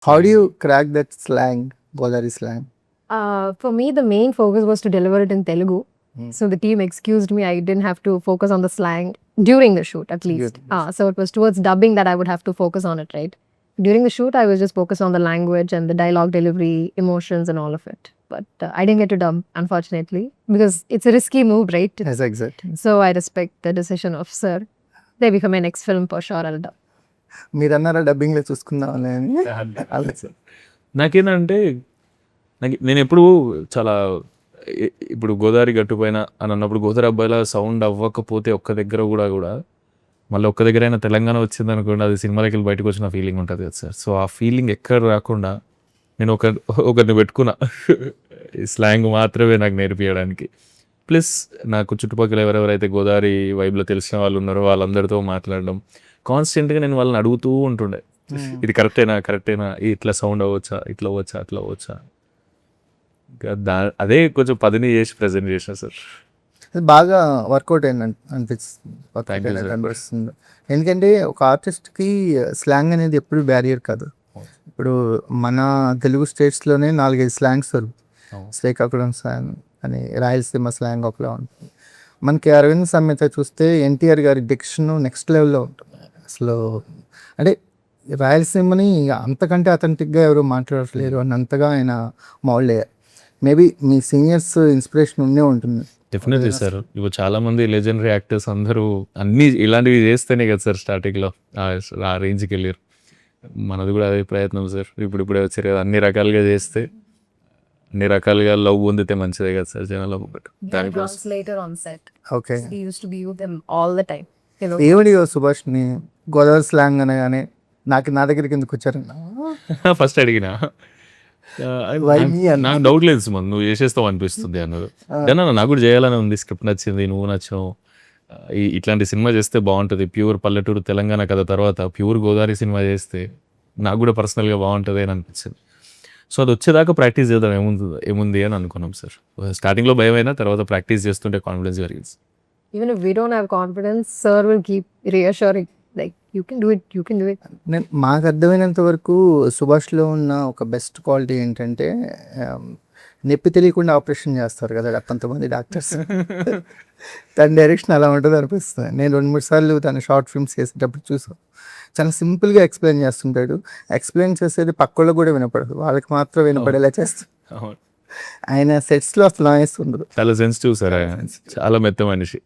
How do you crack that slang, Godari slang? For me, the main focus was to deliver it in Telugu. Hmm. So the team excused me. I didn't have to focus on the slang during the shoot, at least. During the So it was towards dubbing that I would have to focus on it, right? During the shoot, I was just focused on the language and the dialogue delivery, emotions, and all of it. But I didn't get to dub, unfortunately, because it's a risky move, right? Yes, exactly. So I respect the decision of Sir. Maybe for my next film, for sure, I'll dub. మీరు అన్నారా డబ్బింగ్లో చూసుకుందాంలే అని అలా sir. నాకేంటంటే నేను ఎప్పుడు చాలా ఇప్పుడు గోదావరి గట్టుపైన అని అన్నప్పుడు గోదావరి అబ్బాయిలా సౌండ్ అవ్వకపోతే ఒక్క దగ్గర కూడా మళ్ళీ ఒక్క దగ్గర అయినా తెలంగాణ వచ్చింది అనుకోండి, అది సినిమాలకి వెళ్ళి బయటకు వచ్చిన ఫీలింగ్ ఉంటుంది కదా సార్. సో ఆ ఫీలింగ్ ఎక్కడ రాకుండా నేను ఒకరిని పెట్టుకున్నా ఈ స్లాంగ్ మాత్రమే నాకు నేర్పించడానికి. ప్లస్ నాకు చుట్టుపక్కల ఎవరెవరైతే గోదావరి వైబ్లో తెలిసిన వాళ్ళు ఉన్నారో వాళ్ళందరితో మాట్లాడడం, కాన్స్టెంట్గా నేను వాళ్ళని అడుగుతూ ఉంటుండే, ఇది కరెక్టేనా ఇట్లా సౌండ్ అవ్వచ్చా, ఇట్లా అవ్వచ్చా, అట్లా అవ్వచ్చా. ఇంకా అదే కొంచెం పదిని చేసి ప్రజెంట్ చేసిన సార్. అది బాగా వర్కౌట్ అయింది Thank you, sir. అనిపిస్తుంది. ఎందుకంటే ఒక ఆర్టిస్ట్కి స్లాంగ్ అనేది ఎప్పుడు బ్యారియర్ కాదు. ఇప్పుడు మన తెలుగు స్టేట్స్లోనే 4-5 స్లాంగ్స్ దొరుకుతాయి. శ్రీకాకుళం స్లాంగ్ అని, రాయలసీమ స్లాంగ్ ఒకలా ఉంటుంది. మనకి అరవింద్ సమేత చూస్తే ఎన్టీఆర్ గారి డిక్షన్ నెక్స్ట్ లెవెల్లో ఉంటుంది. అసలు అంటే రాయలసీమని అంతకంటే అథెంటిక్గా ఎవరు మాట్లాడట్లేరు అన్నంతగా ఆయన మౌల్డ్ అయ్యారు. మేబీ మీ సీనియర్స్ ఇన్స్పిరేషన్ ఉండే ఉంటుంది. Definitely sir. ఇప్పుడు చాలా మంది లెజెండరీ యాక్టర్స్ అందరూ అన్నీ ఇలాంటివి చేస్తేనే కదా సార్ స్టార్టింగ్లో ఆ రేంజ్కి వెళ్ళారు. మనది కూడా అదే ప్రయత్నం సార్. ఇప్పుడే వచ్చారు కదా, అన్ని రకాలుగా చేస్తే అన్ని రకాలుగా లవ్ పొందితే మంచిదే కదా సార్ జనాలు. దానికోసం Translator on set. Okay, He used to be with them all the time. ఏమిటి సుభాష్ని గోదావరి స్లాంగ్ అనగానే నా దగ్గరికి ఎందుకు వచ్చారన్నా ఫస్ట్ అడిగినా Why me అన్న? నాకు డౌట్ లేదు సుమన్, నువ్వు చేసేస్తావు అనిపిస్తుంది అన్నారు. దాని నాకు కూడా చేయాలని ఉంది, స్క్రిప్ట్ నచ్చింది, నువ్వు నచ్చావు, ఇట్లాంటి సినిమా చేస్తే బాగుంటుంది, ప్యూర్ పల్లెటూరు తెలంగాణ కథ తర్వాత ప్యూర్ గోదావరి సినిమా చేస్తే నాకు కూడా పర్సనల్గా బాగుంటుంది అని అనిపించింది. సో అది వచ్చేదాకా ప్రాక్టీస్ చేద్దాం ఏముంది అని అనుకున్నాం సార్. స్టార్టింగ్లో భయం అయినా తర్వాత ప్రాక్టీస్ చేస్తుంటే కాన్ఫిడెన్స్ పెరిగింది. Even if we don't have confidence, Sir will keep reassuring, like, you can do it. మాకు అర్థమైనంత వరకు సుభాష్లో ఉన్న ఒక బెస్ట్ క్వాలిటీ ఏంటంటే నొప్పి తెలియకుండా ఆపరేషన్ చేస్తారు కదా కొంతమంది డాక్టర్స్. తన డైరెక్షన్ అలా ఉంటుంది అనిపిస్తుంది. నేను 2-3 సార్లు తన షార్ట్ ఫిల్మ్స్ చేసేటప్పుడు చూసాను. చాలా సింపుల్గా ఎక్స్ప్లెయిన్ చేస్తుంటాడు. ఎక్స్ప్లెయిన్ చేసేది పక్కల్లో కూడా వినపడదు, వాళ్ళకి మాత్రం వినపడేలా చేస్తాడు. ఆయన సెట్స్లో అసలు నాయిస్ ఉండదు. చాలా సెన్సిటివ్ సార్ ఆయన, చాలా మెత్త మనిషి.